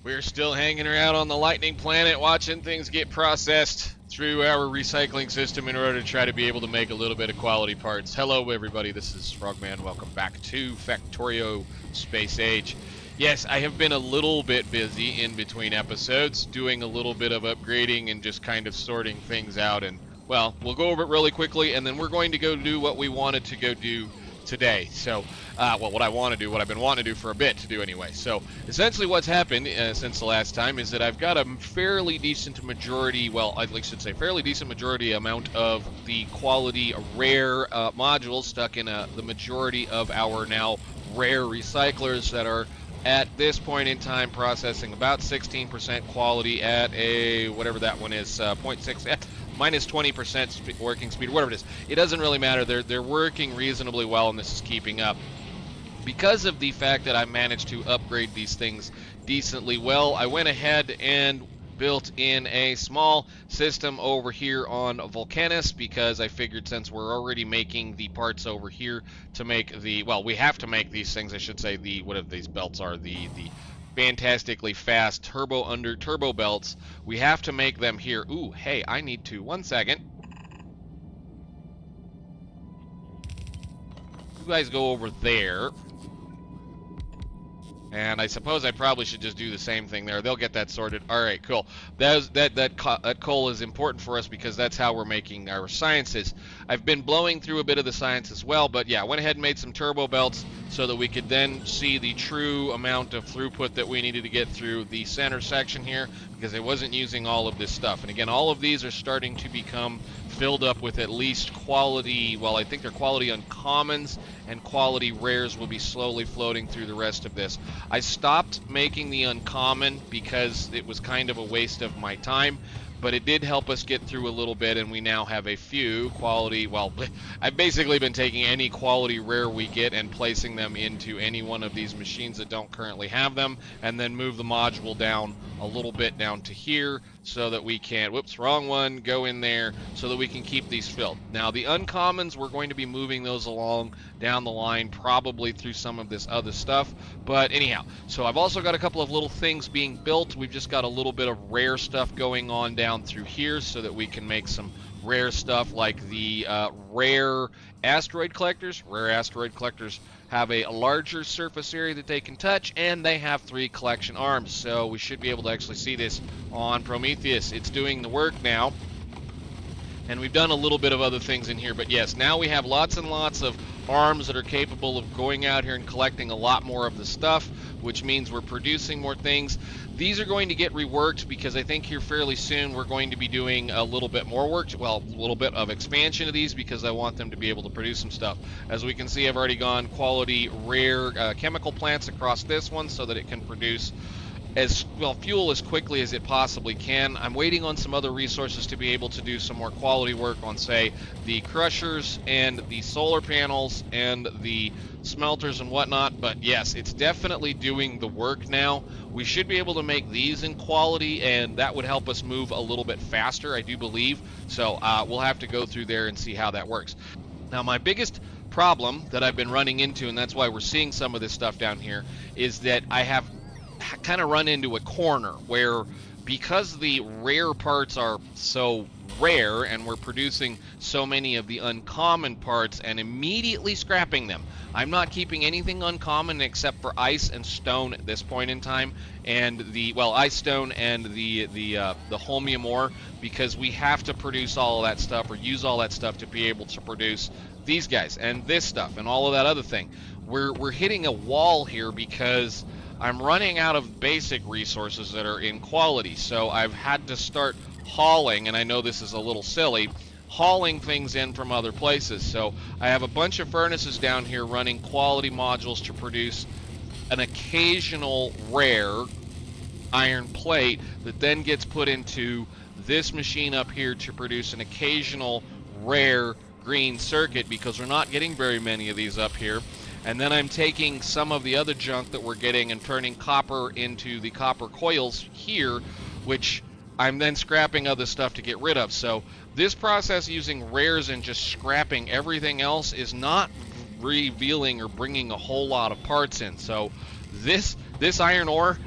We're still hanging around on the Lightning Planet, watching things get processed through our recycling system in order to try to be able to make a little bit of quality parts. Hello, everybody. This is Frogman. Welcome back to Factorio Space Age. Yes, I have been a little bit busy in between episodes, doing a little bit of upgrading and just kind of sorting things out. And, well, we'll go over it really quickly, and then we're going to go do what we wanted to go do today. So, well, what I want to do, what I've been wanting to do for a bit to do anyway. So, essentially what's happened since the last time is that I've got a fairly decent majority, well, I should say fairly decent majority amount of the quality rare modules stuck in the majority of our now rare recyclers that are at this point in time processing about 16% quality at a, whatever that one is, 0.6, minus 20% working speed, whatever it is. It doesn't really matter. They're working reasonably well, and this is keeping up. Because of the fact that I managed to upgrade these things decently well, I went ahead and built in a small system over here on Vulcanus, because I figured since we're already making the parts over here to make the, well, we have to make these things, I should say, the, whatever these belts are, the fantastically fast turbo belts, we have to make them here. Ooh, hey, I need to, 1 second. You guys go over there. And I suppose I probably should just do the same thing there. They'll get that sorted. All right, cool. That coal is important for us because that's how we're making our sciences. I've been blowing through a bit of the science as well, but yeah, I went ahead and made some turbo belts so that we could then see the true amount of throughput that we needed to get through the center section here, because I wasn't using all of this stuff. And again, all of these are starting to become filled up with at least quality, well, I think they're quality uncommons, and quality rares will be slowly floating through the rest of this. I stopped making the uncommon because it was kind of a waste of my time, but it did help us get through a little bit, and we now have a few quality, well, I've basically been taking any quality rare we get and placing them into any one of these machines that don't currently have them, and then move the module down a little bit down to here so that we can, whoops, wrong one, go in there so that we can keep these filled. Now, the uncommons, we're going to be moving those along down the line, probably through some of this other stuff, but anyhow, so I've also got a couple of little things being built. We've just got a little bit of rare stuff going on down through here so that we can make some rare stuff like the rare asteroid collectors. Rare asteroid collectors have a larger surface area that they can touch, and they have 3 collection arms, so we should be able to actually see this on Prometheus. It's doing the work now, and we've done a little bit of other things in here, but yes, now we have lots and lots of arms that are capable of going out here and collecting a lot more of the stuff, which means we're producing more things. These are going to get reworked because I think here fairly soon we're going to be doing a little bit more work, well, a little bit of expansion of these, because I want them to be able to produce some stuff. As we can see, I've already gone quality rare chemical plants across this one so that it can produce as well fuel as quickly as it possibly can. I'm waiting on some other resources to be able to do some more quality work on, say, the crushers and the solar panels and the smelters and whatnot, but yes, it's definitely doing the work now. We should be able to make these in quality, and that would help us move a little bit faster, I do believe. So we'll have to go through there and see how that works. Now, my biggest problem that I've been running into, and that's why we're seeing some of this stuff down here, is that I have kind of run into a corner where, because the rare parts are so rare and we're producing so many of the uncommon parts and immediately scrapping them, I'm not keeping anything uncommon except for ice and stone at this point in time, and the, well, ice, stone, and the holmium ore, because we have to produce all of that stuff or use all that stuff to be able to produce these guys and this stuff and all of that other thing. We're hitting a wall here because I'm running out of basic resources that are in quality, so I've had to start hauling, and I know this is a little silly, hauling things in from other places. So I have a bunch of furnaces down here running quality modules to produce an occasional rare iron plate that then gets put into this machine up here to produce an occasional rare green circuit, because we're not getting very many of these up here. And then I'm taking some of the other junk that we're getting and turning copper into the copper coils here, which I'm then scrapping other stuff to get rid of. So this process using rares and just scrapping everything else is not revealing or bringing a whole lot of parts in. So this iron ore,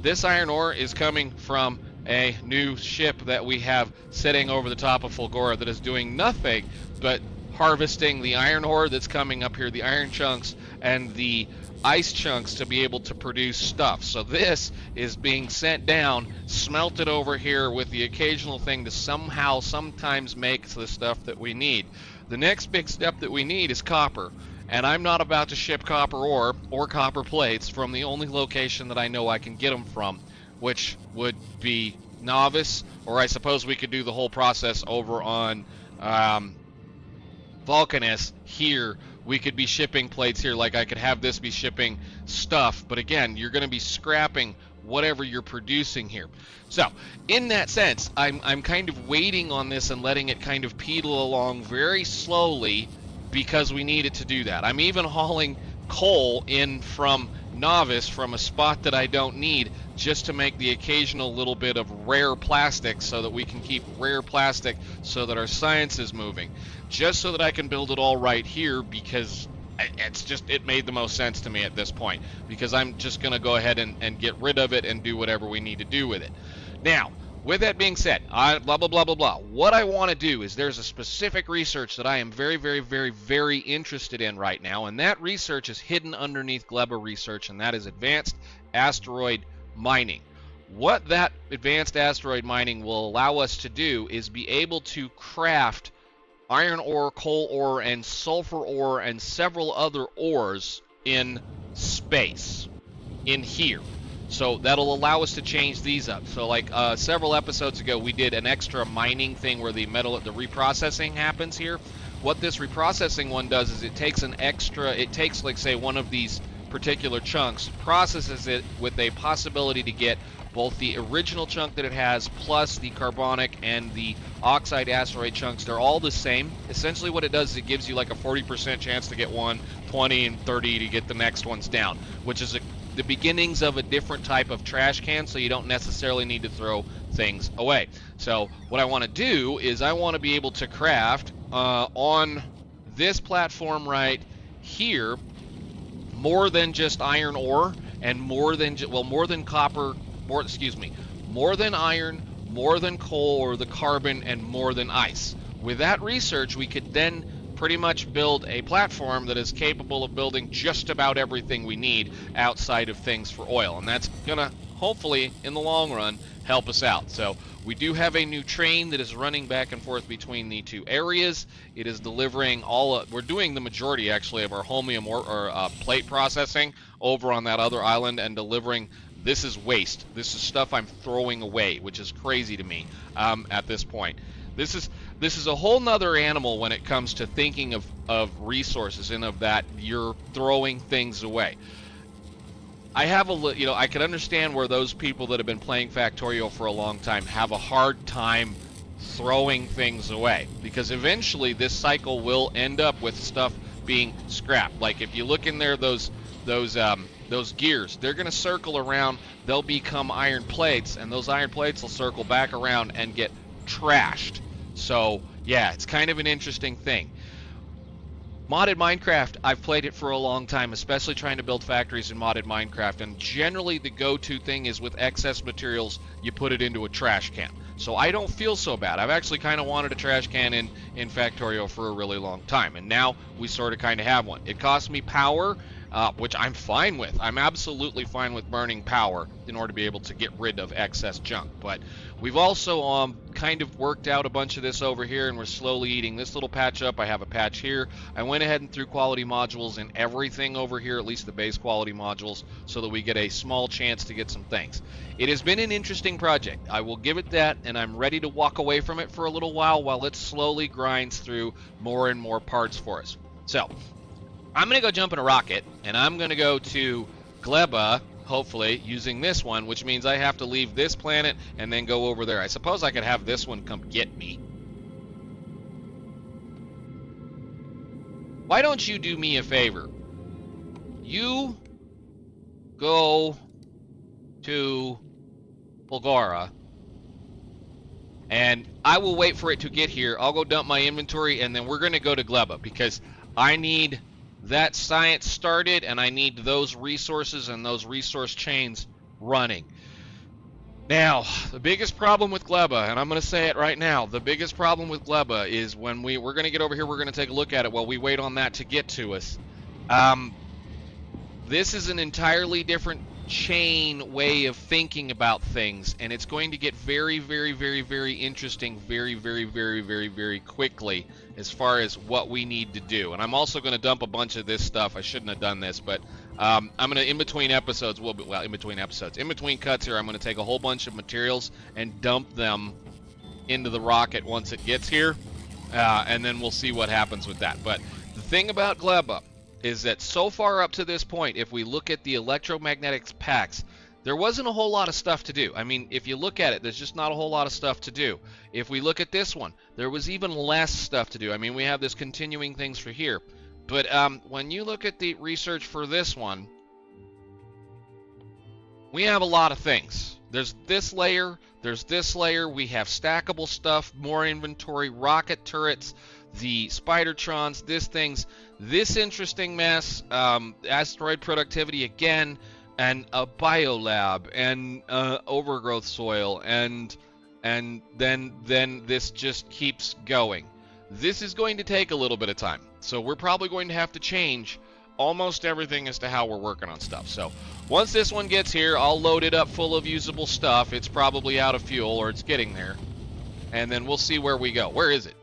This iron ore is coming from a new ship that we have sitting over the top of Fulgora that is doing nothing but harvesting the iron ore that's coming up here, the iron chunks and the ice chunks, to be able to produce stuff. So this is being sent down, smelted over here with the occasional thing to somehow sometimes make the stuff that we need. The next big step that we need is copper. And I'm not about to ship copper ore or copper plates from the only location that I know I can get them from, which would be Novice, or I suppose we could do the whole process over on Vulcanus here. We could be shipping plates here, like I could have this be shipping stuff, but again, you're going to be scrapping whatever you're producing here. So in that sense, I'm kind of waiting on this and letting it kind of pedal along very slowly, because we need it to do that. I'm even hauling coal in from Novice, from a spot that I don't need, just to make the occasional little bit of rare plastic, so that we can keep rare plastic, so that our science is moving, just so that I can build it all right here, because it made the most sense to me at this point, because I'm just going to go ahead and get rid of it and do whatever we need to do with it. Now, with that being said, blah, blah, blah, blah, blah. What I want to do is, there's a specific research that I am very, very, very, very interested in right now, and that research is hidden underneath GLEBA research, and that is advanced asteroid mining. What that advanced asteroid mining will allow us to do is be able to craft iron ore, coal ore, and sulfur ore, and several other ores in space, in here. So that'll allow us to change these up. So like several episodes ago, we did an extra mining thing where the reprocessing happens here. What this reprocessing one does is it takes like, say, one of these particular chunks, processes it with a possibility to get both the original chunk that it has, plus the carbonic and the oxide asteroid chunks. They're all the same. Essentially what it does is it gives you like a 40% chance to get one, 20 and 30 to get the next ones down, which is the beginnings of a different type of trash can, so you don't necessarily need to throw things away. So what I want to do is I want to be able to craft on this platform right here more than just iron ore, and more than copper, more than iron, more than coal or the carbon, and more than ice. With that research, we could then pretty much build a platform that is capable of building just about everything we need outside of things for oil, and that's gonna hopefully in the long run help us out. So we do have a new train that is running back and forth between the two areas. It is delivering we're doing the majority actually of our holmium or plate processing over on that other island, and delivering. This is waste. This is stuff I'm throwing away, which is crazy to me at this point. This is a whole nother animal when it comes to thinking of resources, and of that you're throwing things away. I have I can understand where those people that have been playing Factorio for a long time have a hard time throwing things away, because eventually this cycle will end up with stuff being scrapped. Like if you look in there, those gears, they're going to circle around, they'll become iron plates, and those iron plates will circle back around and get trashed. So yeah, it's kind of an interesting thing. Modded Minecraft, I've played it for a long time, especially trying to build factories in modded Minecraft, and generally the go-to thing is with excess materials, you put it into a trash can. So I don't feel so bad. I've actually kind of wanted a trash can in Factorio for a really long time, and now we sort of kind of have one. It costs me power, which I'm fine with. I'm absolutely fine with burning power in order to be able to get rid of excess junk. But we've also kind of worked out a bunch of this over here, and we're slowly eating this little patch up. I have a patch here. I went ahead and threw quality modules in everything over here, at least the base quality modules, so that we get a small chance to get some things. It has been an interesting project. I will give it that, and I'm ready to walk away from it for a little while it slowly grinds through more and more parts for us. So I'm going to go jump in a rocket, and I'm going to go to GLEBA, hopefully, using this one, which means I have to leave this planet and then go over there. I suppose I could have this one come get me. Why don't you do me a favor? You go to Fulgora, and I will wait for it to get here. I'll go dump my inventory, and then we're going to go to GLEBA, because I need that science started, and I need those resources and those resource chains running. Now, the biggest problem with GLEBA, and I'm going to say it right now, the biggest problem with GLEBA is when we're going to get over here, we're going to take a look at it while we wait on that to get to us. This is an entirely different chain way of thinking about things, and it's going to get very, very, very, very interesting very, very, very, very, very quickly as far as what we need to do. And I'm also going to dump a bunch of this stuff. I shouldn't have done this, but I'm going to, in between episodes, in between cuts here, I'm going to take a whole bunch of materials and dump them into the rocket once it gets here, and then we'll see what happens with that. But the thing about GLEBA is that so far up to this point, if we look at the electromagnetic packs, there wasn't a whole lot of stuff to do. I mean, if you look at it, there's just not a whole lot of stuff to do. If we look at this one, there was even less stuff to do. I mean, we have this continuing things for here. But when you look at the research for this one, we have a lot of things. There's this layer, we have stackable stuff, more inventory, rocket turrets, the Spidertrons, this interesting mess, asteroid productivity again, and a biolab, and overgrowth soil, and then this just keeps going. This is going to take a little bit of time, so we're probably going to have to change almost everything as to how we're working on stuff. So once this one gets here, I'll load it up full of usable stuff. It's probably out of fuel, or it's getting there, and then we'll see where we go. Where is it?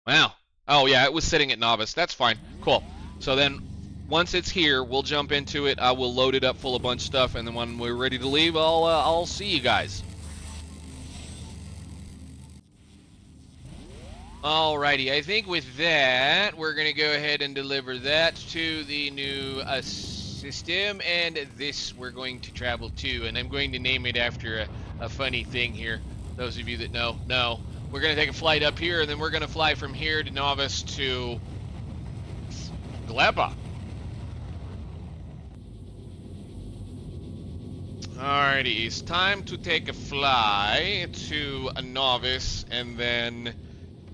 Wow. Oh, yeah, it was sitting at novice. That's fine. Cool. So then, once it's here, we'll jump into it. I will load it up full of a bunch of stuff, and then when we're ready to leave, I'll see you guys. Alrighty, I think with that, we're going to go ahead and deliver that to the new system, and this we're going to travel to, and I'm going to name it after a funny thing here. Those of you that know, know. We're going to take a flight up here, and then we're going to fly from here to Novice to GLEBA. Alrighty, it's time to take a fly to a Novice, and then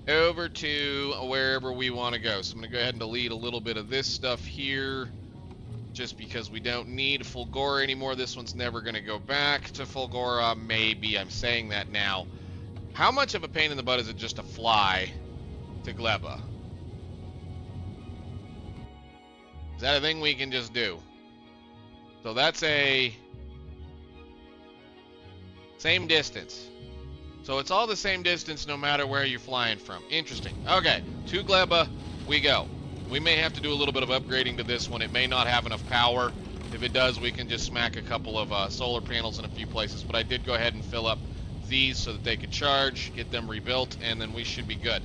over to wherever we want to go. So I'm going to go ahead and delete a little bit of this stuff here, just because we don't need Fulgora anymore. This one's never going to go back to Fulgora. Maybe. I'm saying that now. How much of a pain in the butt is it just to fly to GLEBA? Is that a thing we can just do? So that's a same distance. So it's all the same distance no matter where you're flying from. Interesting. Okay, to GLEBA we go. We may have to do a little bit of upgrading to this one. It may not have enough power. If it does, we can just smack a couple of solar panels in a few places. But I did go ahead and fill up these so that they could charge, get them rebuilt, and then we should be good.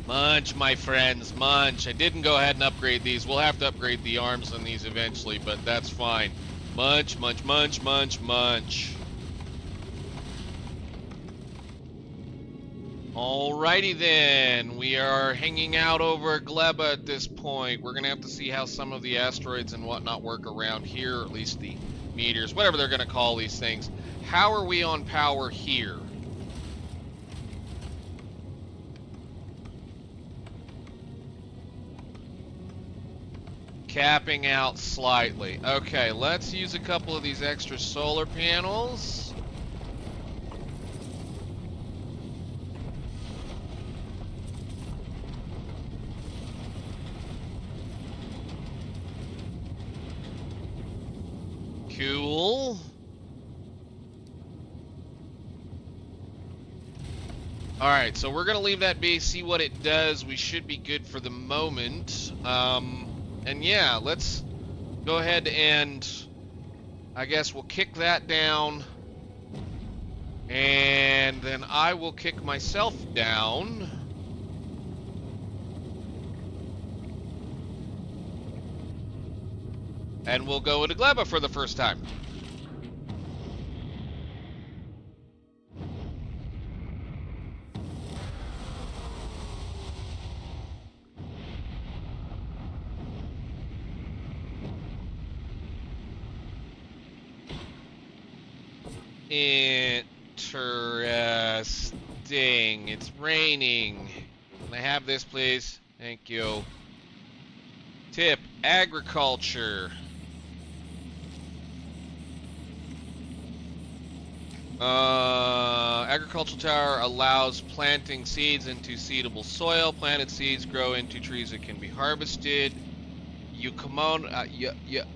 Munch, my friends, munch. I didn't go ahead and upgrade these. We'll have to upgrade the arms on these eventually, but that's fine. Munch, munch, munch, munch, munch. Alrighty then, we are hanging out over GLEBA at this point. We're going to have to see how some of the asteroids and whatnot work around here, or at least the meters, whatever they're going to call these things. How are we on power here? Capping out slightly. Okay, let's use a couple of these extra solar panels. Cool. Alright, so we're going to leave that be, see what it does. We should be good for the moment. And yeah, let's go ahead and I guess we'll kick that down. And then I will kick myself down. And we'll go into GLEBA for the first time. Interesting. It's raining. Can I have this, please? Thank you. Tip, agriculture. Agricultural tower allows planting seeds into seedable soil. Planted seeds grow into trees that can be harvested.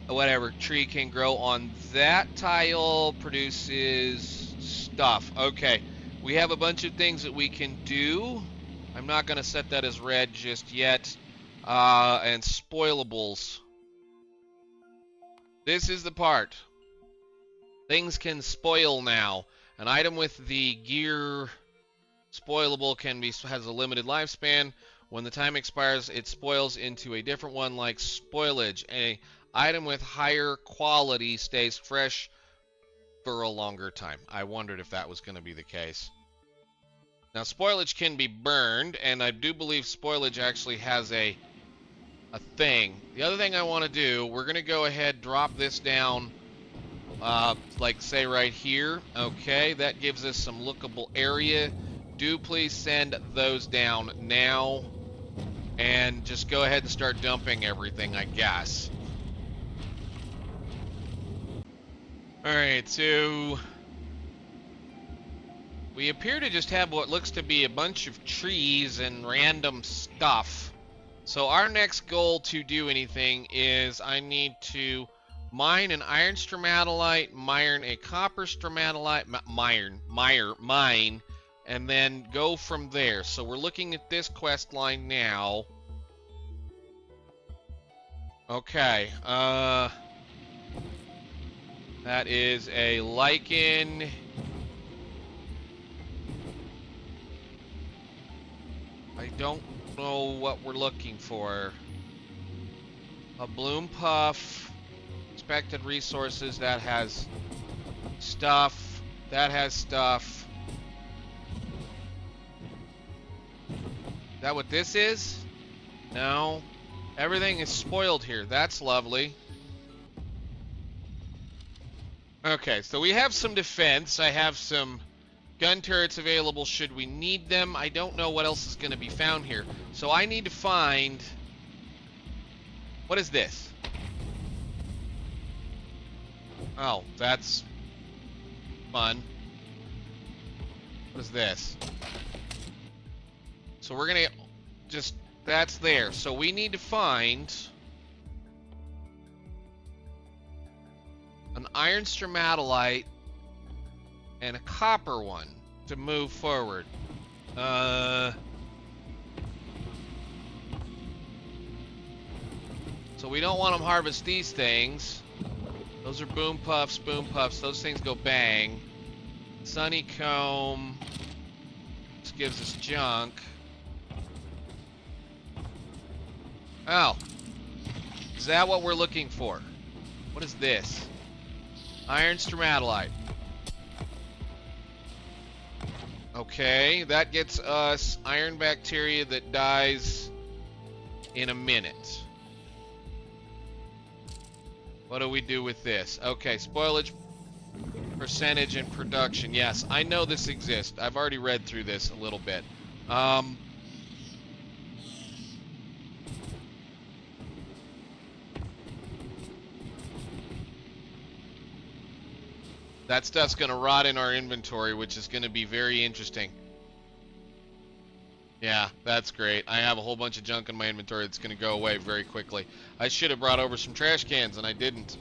Whatever tree can grow on that tile produces stuff. Okay, we have a bunch of things that we can do. I'm not going to set that as red just yet. And spoilables. This is the part. Things can spoil now. An item with the gear spoilable has a limited lifespan. When the time expires, it spoils into a different one like spoilage. An item with higher quality stays fresh for a longer time. I wondered if that was going to be the case. Now, spoilage can be burned, and I do believe spoilage actually has a thing. The other thing I want to do, we're going to go ahead, drop this down, like say right here. Okay, that gives us some lookable area. Do please send those down now, and just go ahead and start dumping everything, I guess. Alright, so we appear to just have what looks to be a bunch of trees and random stuff. So our next goal to do anything is I need to mine an iron stromatolite, mine a copper stromatolite, mine, and then go from there. So we're looking at this quest line now. Okay, that is a lichen. I don't know what we're looking for. A bloom puff. Expected resources. That has stuff. That has stuff. Is that what this is? No. Everything is spoiled here. That's lovely. Okay, so we have some defense. I have some gun turrets available should we need them. I don't know what else is going to be found here. So I need to find... What is this? Oh, that's fun. What is this? So we're going to just... That's there. So we need to find an iron stromatolite and a copper one to move forward. So we don't want them harvest these things. Those are boom puffs, boom puffs. Those things go bang. Sunny comb. This gives us junk. Oh. Is that what we're looking for? What is this? Iron stromatolite. Okay, that gets us iron bacteria that dies in a minute. What do we do with this? Okay, spoilage percentage and production. Yes, I know this exists. I've already read through this a little bit. That stuff's going to rot in our inventory, which is going to be very interesting. Yeah, that's great. I have a whole bunch of junk in my inventory that's going to go away very quickly. I should have brought over some trash cans, and I didn't.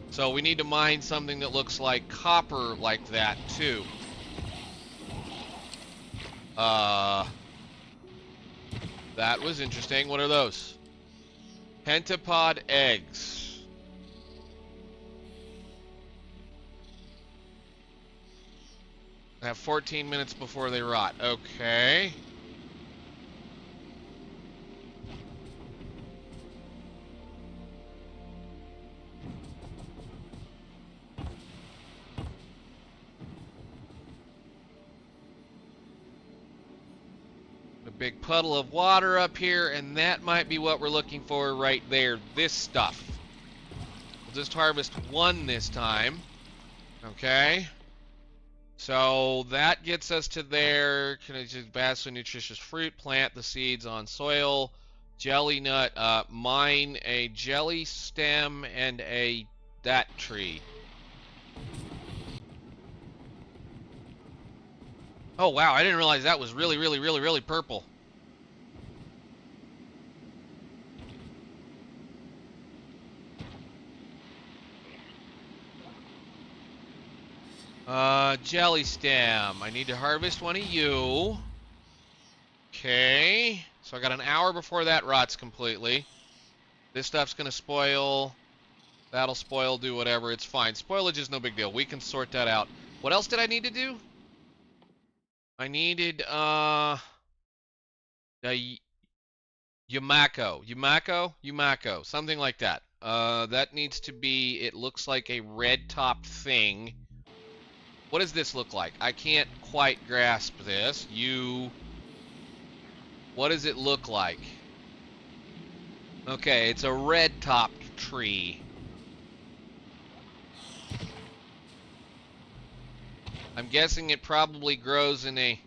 So we need to mine something that looks like copper like that, too. That was interesting. What are those? Pentapod eggs. I have 14 minutes before they rot. Okay. A big puddle of water up here, and that might be what we're looking for right there. This stuff. We'll just harvest one this time. Okay. So that gets us to there. Can I just vastly nutritious fruit, plant the seeds on soil, jelly nut, mine a jelly stem and that tree. Oh, wow, I didn't realize that was really, really, really, really purple. Jelly stem. I need to harvest one of you. Okay. So I got an hour before that rots completely. This stuff's gonna spoil. That'll spoil, do whatever, it's fine. Spoilage is no big deal. We can sort that out. What else did I need to do? I needed, the Yumako, something like that. That needs to be, it looks like a red top thing. What does this look like? I can't quite grasp this. What does it look like? Okay, it's a red topped tree. I'm guessing it probably grows in a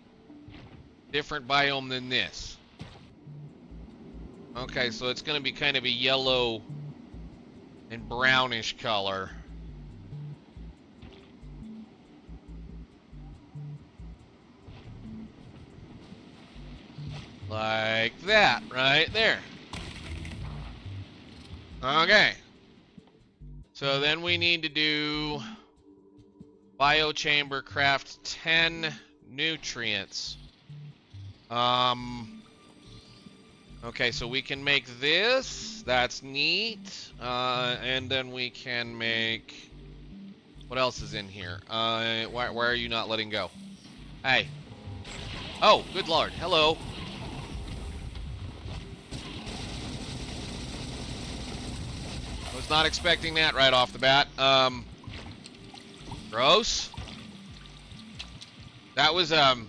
different biome than this. Okay, so it's going to be kind of a yellow and brownish color. Like that, right there. Okay. So then we need to do biochamber craft 10 nutrients. Okay, so we can make this. That's neat. And then we can make... What else is in here? Why are you not letting go? Hey. Oh, good lord. Hello. Was not expecting that right off the bat. Gross. That was, okay,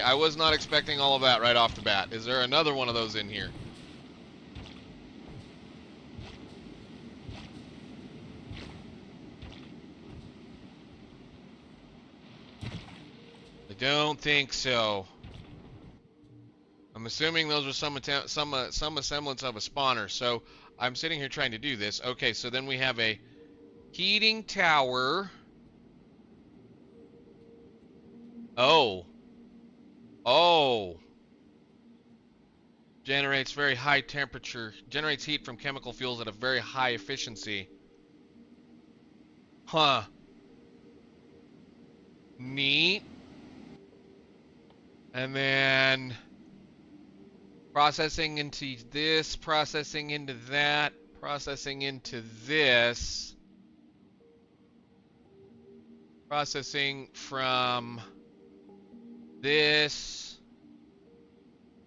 I was not expecting all of that right off the bat. Is there another one of those in here? I don't think so. I'm assuming those are some semblance of a spawner. So I'm sitting here trying to do this. Okay, so then we have a heating tower. Oh. Oh. Generates very high temperature. Generates heat from chemical fuels at a very high efficiency. Huh. Neat. And then processing into this, processing into that, processing into this. Processing from this.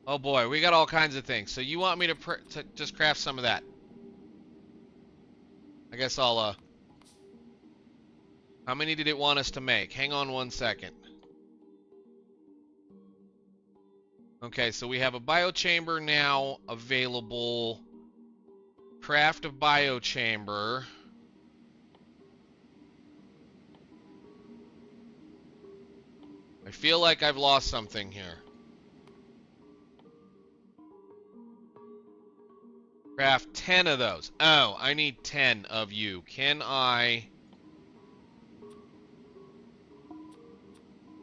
Oh boy, we got all kinds of things. So you want me to just craft some of that? I guess I'll, how many did it want us to make? Hang on one second. Okay, so we have a biochamber now available. Craft of biochamber. I feel like I've lost something here. Craft 10 of those. Oh, I need 10 of you. Can I...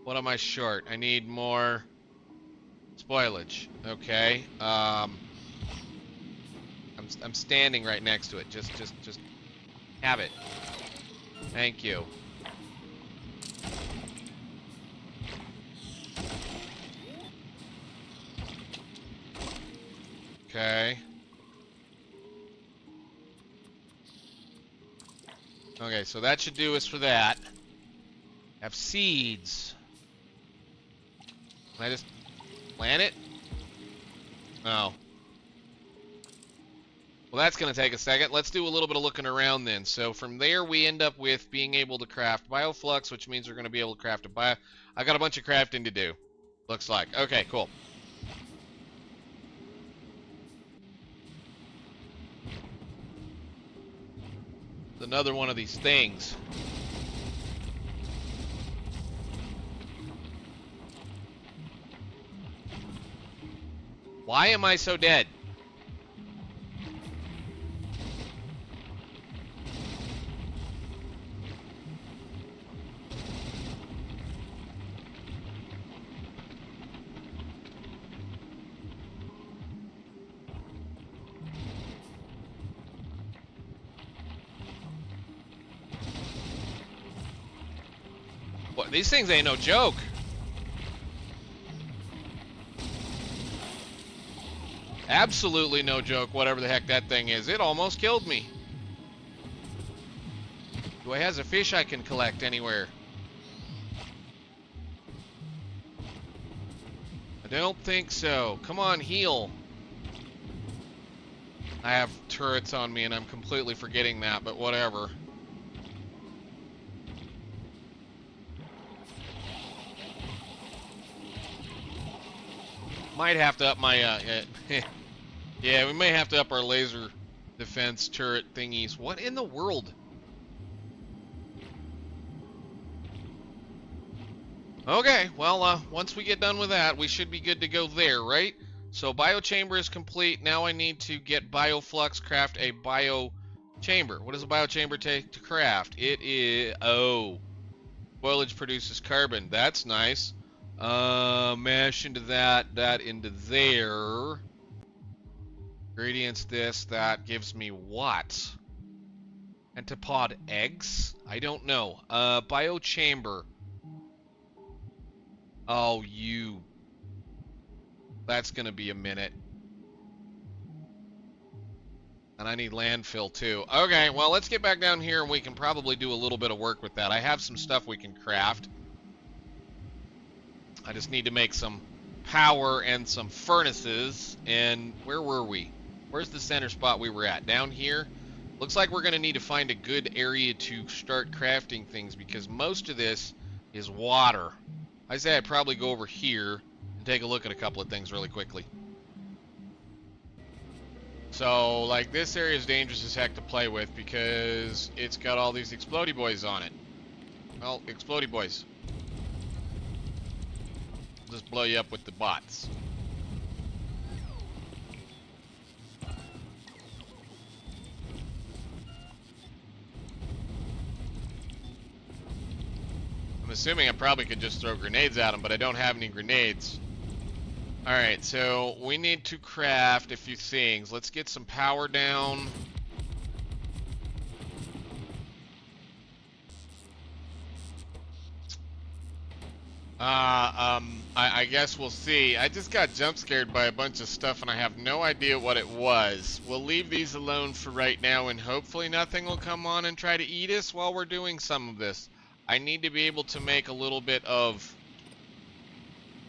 What am I short? I need more spoilage. Okay. I'm standing right next to it. Just have it. Thank you. Okay. Okay, so that should do us for that. Have seeds. Can I just plant it? No. Well, that's going to take a second. Let's do a little bit of looking around then. So from there, we end up with being able to craft bioflux, which means we're going to be able to craft a bio... I got a bunch of crafting to do. Looks like. Okay, cool. Another one of these things. Why am I so dead? These things ain't no joke. Absolutely no joke, whatever the heck that thing is. It almost killed me. Do I have a fish I can collect anywhere? I don't think so. Come on, heal. I have turrets on me and I'm completely forgetting that, but whatever. Might have to up my, yeah, we may have to up our laser defense turret thingies. What in the world? Okay, well, once we get done with that, we should be good to go there, right? So biochamber is complete. Now I need to get bioflux, craft a biochamber. What does a biochamber take to craft? It is, oh, foliage produces carbon. That's nice. Mash into that into there. Ingredients this, that gives me what? Pentapod eggs? I don't know. Biochamber. Oh, you. That's gonna be a minute. And I need landfill too. Okay, well, let's get back down here and we can probably do a little bit of work with that. I have some stuff we can craft. I just need to make some power and some furnaces. And where were we? Where's the center spot we were at? Down here? Looks like we're gonna need to find a good area to start crafting things because most of this is water. I say I'd probably go over here and take a look at a couple of things really quickly. So, like, this area is dangerous as heck to play with because it's got all these explodey boys on it. Well, explodey boys. I'll just blow you up with the bots. I'm assuming I probably could just throw grenades at them, but I don't have any grenades. Alright, so we need to craft a few things. Let's get some power down. I guess we'll see. I just got jump scared by a bunch of stuff and I have no idea what it was. We'll leave these alone for right now and hopefully nothing will come on and try to eat us while we're doing some of this. I need to be able to make a little bit of...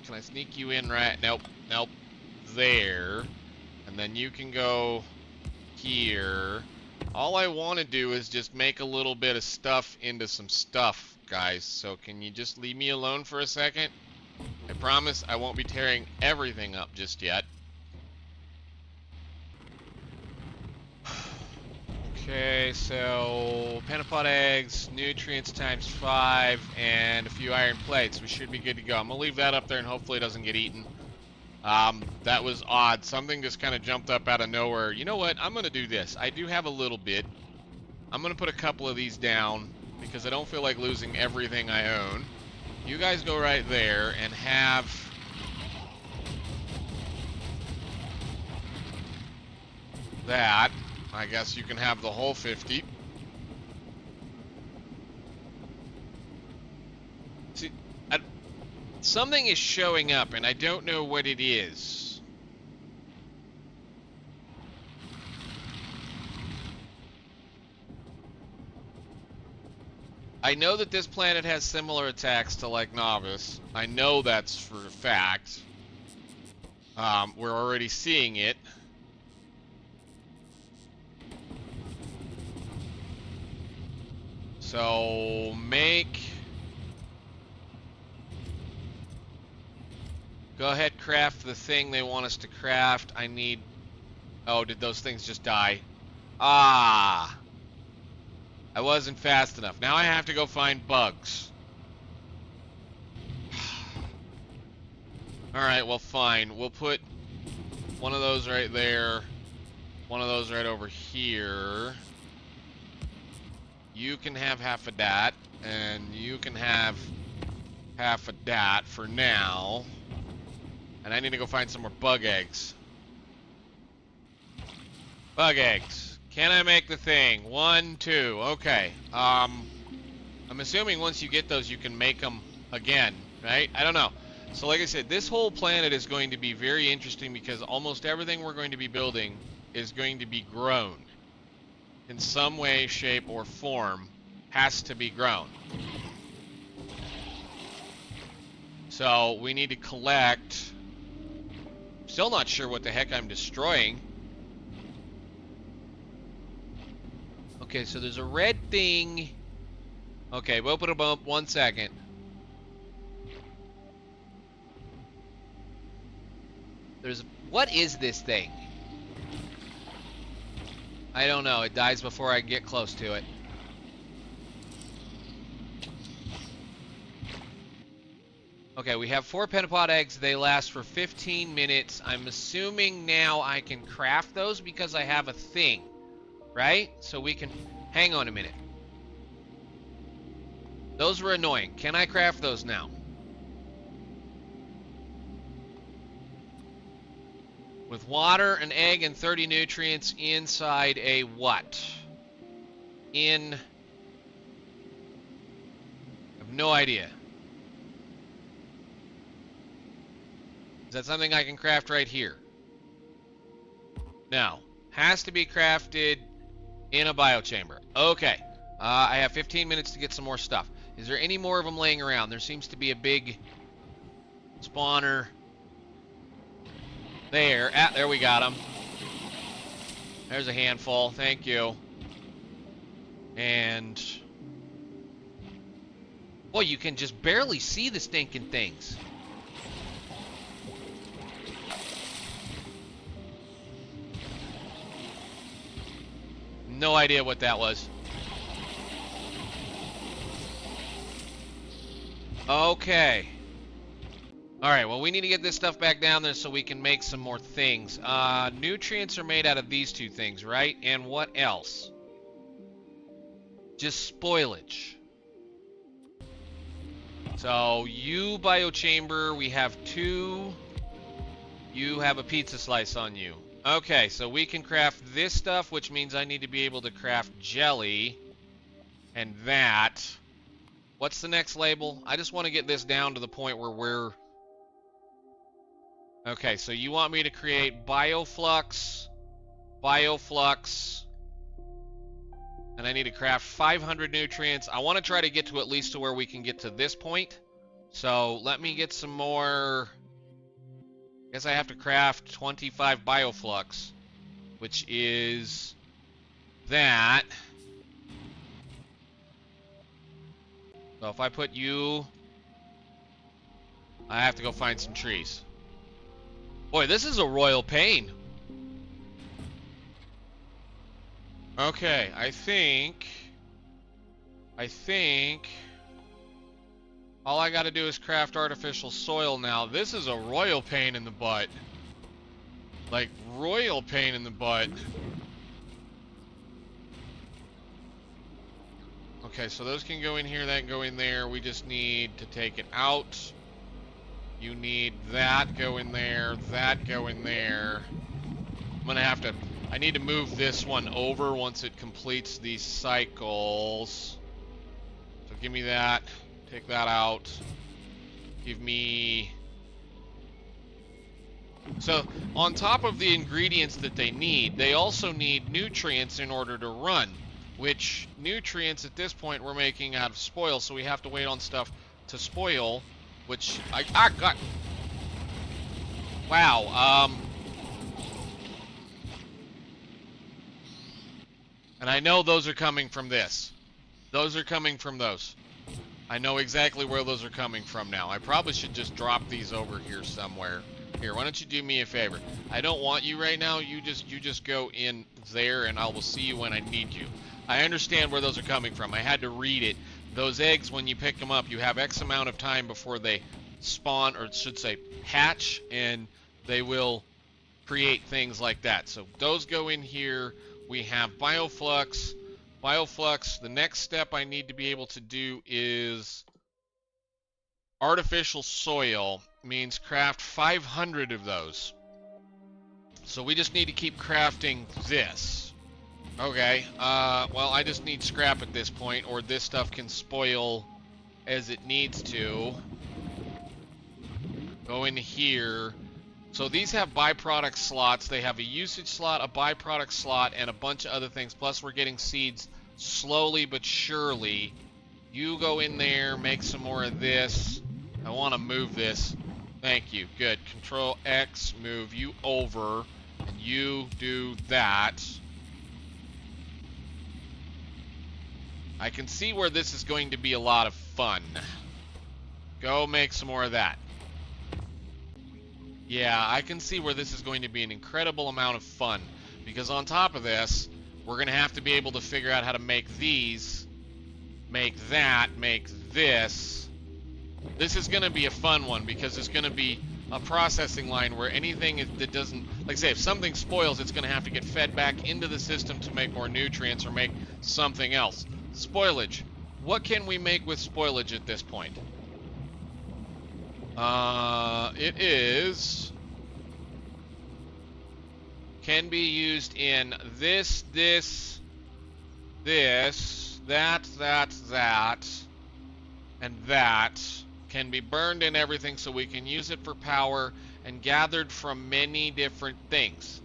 Can I sneak you in right? Nope, nope. There. And then you can go here. All I want to do is just make a little bit of stuff into some stuff, guys. So can you just leave me alone for a second? I promise I won't be tearing everything up just yet. Okay, so pentapod eggs, nutrients times 5, and a few iron plates. We should be good to go. I'm gonna leave that up there and hopefully it doesn't get eaten. That was odd. Something just kind of jumped up out of nowhere. You know what? I'm gonna do this. I do have a little bit. I'm gonna put a couple of these down because I don't feel like losing everything I own. You guys go right there and have... that. I guess you can have the whole 50. See, something is showing up and I don't know what it is. I know that this planet has similar attacks to like Novice. I know that's for a fact. We're already seeing it. So, go ahead, craft the thing they want us to craft. I need... Oh, did those things just die? Ah! I wasn't fast enough. Now I have to go find bugs. Alright, well, fine. We'll put one of those right there. One of those right over here. You can have half of that, and you can have half of that for now. And I need to go find some more bug eggs. Bug eggs. Can I make the thing? 1, 2. Okay. I'm assuming once you get those, you can make them again, right? I don't know. So like I said, this whole planet is going to be very interesting because almost everything we're going to be building is going to be grown in some way, shape, or form. Has to be grown. So we need to collect. Still not sure what the heck I'm destroying. Okay, so there's a red thing. Okay, we'll put a bump. 1 second. What is this thing? I don't know. It dies before I get close to it. Okay, we have 4 pentapod eggs. They last for 15 minutes. I'm assuming now I can craft those because I have a thing, right? So we can... Hang on a minute. Those were annoying. Can I craft those now? With water, an egg, and 30 nutrients inside a what? I have no idea. Is that something I can craft right here? No. Has to be crafted in a biochamber. Okay. I have 15 minutes to get some more stuff. Is there any more of them laying around? There seems to be a big spawner. There. There we got them. There's a handful. Thank you. And... boy, you can just barely see the stinking things. No idea what that was. Okay. Alright, well, we need to get this stuff back down there so we can make some more things. Nutrients are made out of these 2 things, right? And what else? Just spoilage. So, you biochamber, we have 2. You have a pizza slice on you. Okay, so we can craft this stuff, which means I need to be able to craft jelly. And that. What's the next label? I just want to get this down to the point where we're... Okay, so you want me to create bioflux, and I need to craft 500 nutrients. I want to try to get to at least to where we can get to this point. So let me get some more. I guess I have to craft 25 bioflux, which is that. So if I put you, I have to go find some trees. Boy, this is a royal pain. Okay, I think all I gotta do is craft artificial soil now. This is a royal pain in the butt. Like, royal pain in the butt. Okay, so those can go in here, that can go in there. We just need to take it out. You need that go in there, that go in there. I'm gonna have to... I need to move this one over once it completes these cycles. So give me that. Take that out. Give me... So, on top of the ingredients that they need, they also need nutrients in order to run. Which, nutrients at this point we're making out of spoil, so we have to wait on stuff to spoil. Which, God. Wow, and I know those are coming from this. Those are coming from those. I know exactly where those are coming from now. I probably should just drop these over here somewhere. Here, why don't you do me a favor? I don't want you right now. You just go in there, and I will see you when I need you. I understand where those are coming from. I had to read it. Those eggs, when you pick them up, you have X amount of time before they spawn, or it should say hatch, and they will create things like that. So those go in here. We have bioflux. Bioflux, the next step I need to be able to do is artificial soil, means craft 500 of those. So we just need to keep crafting this. Okay, well, I just need scrap at this point, or this stuff can spoil as it needs to. Go in here. So these have byproduct slots. They have a usage slot, a byproduct slot, and a bunch of other things. Plus we're getting seeds slowly but surely. You go in there, make some more of this. I want to move this. Thank you. Good. Control X, move you over, and you do that. I can see where this is going to be a lot of fun. Go make some more of that. Yeah, I can see where this is going to be an incredible amount of fun, because on top of this, we're going to have to be able to figure out how to make these, make that, make this. This is going to be a fun one, because it's going to be a processing line where anything that doesn't, like say, if something spoils, it's going to have to get fed back into the system to make more nutrients or make something else. Spoilage. What can we make with spoilage at this point? It is... can be used in this, that, and that. Can be burned in everything, so we can use it for power, and gathered from many different things.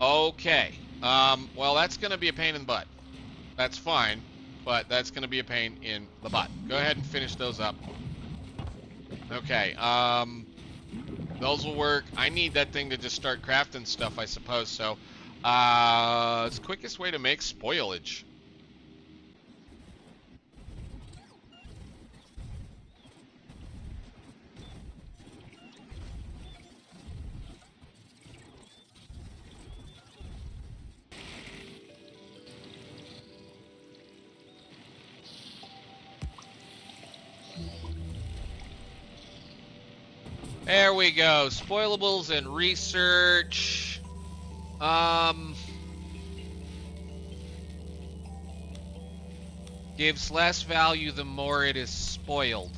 Okay. Well, that's going to be a pain in the butt. That's fine, but that's going to be a pain in the butt. Go ahead and finish those up. Okay, those will work. I need that thing to just start crafting stuff, I suppose, so, it's the quickest way to make spoilage. There we go. Spoilables and research. Gives less value the more it is spoiled.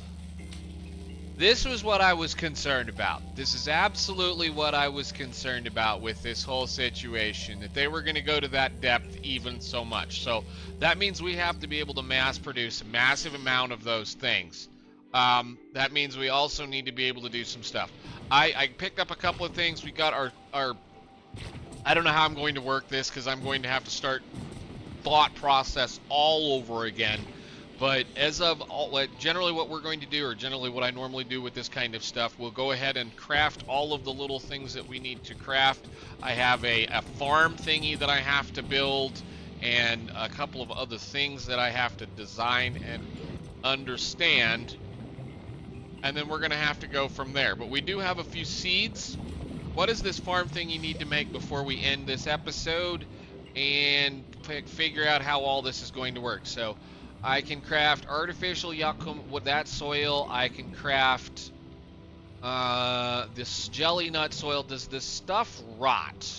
This was what I was concerned about. This is absolutely what I was concerned about with this whole situation, that they were going to go to that depth even so much. So that means we have to be able to mass produce a massive amount of those things. That means we also need to be able to do some stuff. I picked up a couple of things. We got our I don't know how I'm going to work this, because I'm going to have to start thought process all over again. But as of generally what we're going to do, or generally what I normally do with this kind of stuff, we'll go ahead and craft all of the little things that we need to craft. I have a farm thingy that I have to build, and a couple of other things that I have to design and understand. And then we're going to have to go from there. But we do have a few seeds. What is this farm thing you need to make before we end this episode? And figure out how all this is going to work. So I can craft artificial yucca with that soil. I can craft this jelly nut soil. Does this stuff rot?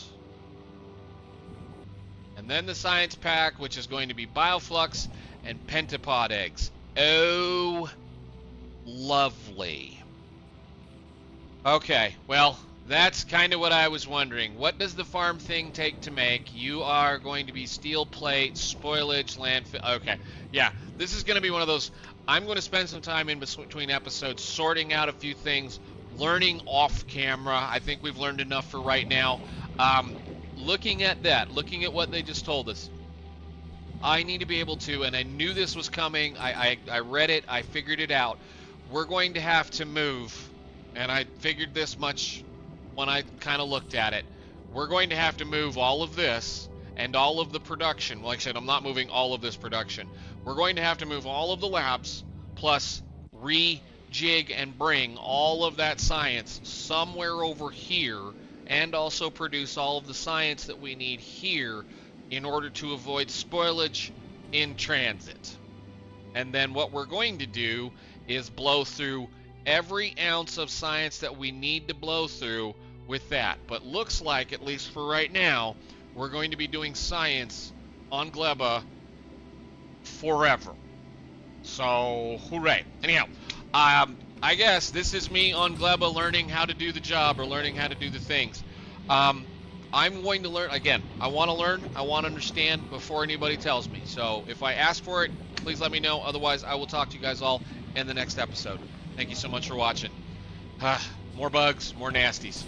And then the science pack, which is going to be bioflux and pentapod eggs. Oh, lovely. Okay, well, that's kind of what I was wondering. What does the farm thing take to make? You are going to be steel plate, spoilage, landfill. Okay, yeah, this is going to be one of those. I'm going to spend some time in between episodes sorting out a few things, learning off camera. I think we've learned enough for right now. Looking at that, looking at what they just told us, I need to be able to, and I knew this was coming. I read it. I figured it out. We're going to have to move, and I figured this much when I kind of looked at it. We're going to have to move all of this and all of the production. Like I said, I'm not moving all of this production. We're going to have to move all of the labs, plus rejig and bring all of that science somewhere over here, and also produce all of the science that we need here in order to avoid spoilage in transit. And then what we're going to do is blow through every ounce of science that we need to blow through with that. But looks like, at least for right now, we're going to be doing science on GLEBA forever. So, hooray. Anyhow, I guess this is me on GLEBA learning how to do the job, or learning how to do the things. I'm going to learn, again, I want to learn, I want to understand before anybody tells me. So if I ask for it, please let me know. Otherwise, I will talk to you guys all in the next episode. Thank you so much for watching. More bugs, more nasties.